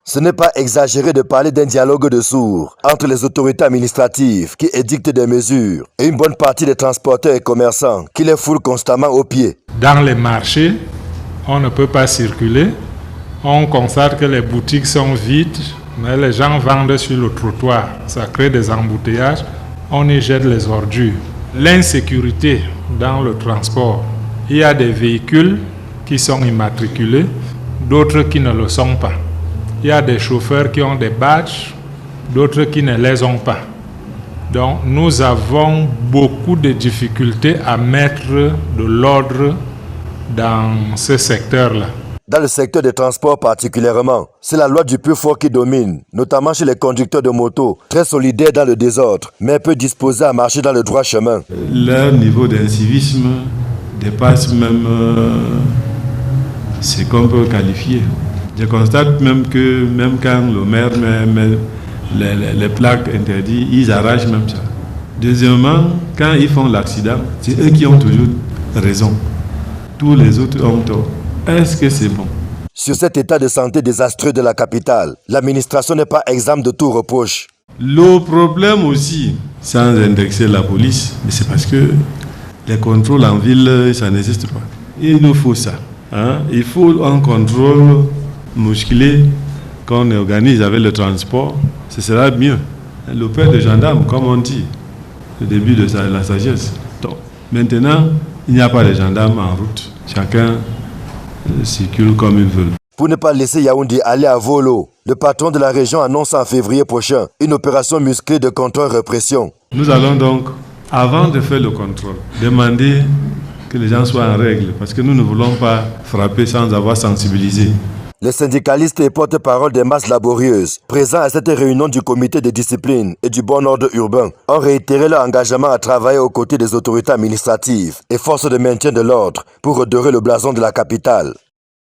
Ce n'est pas exagéré de parler d'un dialogue de sourds entre les autorités administratives qui édictent des mesures et une bonne partie des transporteurs et commerçants qui les foulent constamment aux pieds. Dans les marchés, on ne peut pas circuler. On constate que les boutiques sont vides, mais les gens vendent sur le trottoir. Ça crée des embouteillages. On y jette les ordures. L'insécurité dans le transport. Il y a des véhicules qui sont immatriculés, d'autres qui ne le sont pas. Il y a des chauffeurs qui ont des badges, d'autres qui ne les ont pas. Donc nous avons beaucoup de difficultés à mettre de l'ordre dans ce secteur-là. Dans le secteur des transports particulièrement, c'est la loi du plus fort qui domine, notamment chez les conducteurs de moto, très solidaires dans le désordre, mais peu disposés à marcher dans le droit chemin. Leur niveau d'incivisme dépasse même ce qu'on peut qualifier. Je constate même que même quand le maire met les plaques interdites, ils arrachent même ça. Deuxièmement, quand ils font l'accident, c'est eux qui ont toujours raison. Tous les autres ont tort. Est-ce que c'est bon? Sur cet état de santé désastreux de la capitale, l'administration n'est pas exempte de tout reproche. Le problème aussi, sans indexer la police, mais c'est parce que les contrôles en ville, ça n'existe pas. Il nous faut ça. Il faut un contrôle musclé qu'on organise avec le transport. Ce sera mieux. Le père de gendarme, comme on dit, le début de la sagesse. Donc, maintenant, il n'y a pas de gendarmes en route. Chacun circule comme il veut. Pour ne pas laisser Yaoundé aller à volo, le patron de la région annonce en février prochain une opération musclée de contrôle-répression. Nous allons donc, avant de faire le contrôle, demander que les gens soient en règle, parce que nous ne voulons pas frapper sans avoir sensibilisé. Les syndicalistes et porte-parole des masses laborieuses, présents à cette réunion du comité de discipline et du bon ordre urbain, ont réitéré leur engagement à travailler aux côtés des autorités administratives et forces de maintien de l'ordre pour redorer le blason de la capitale.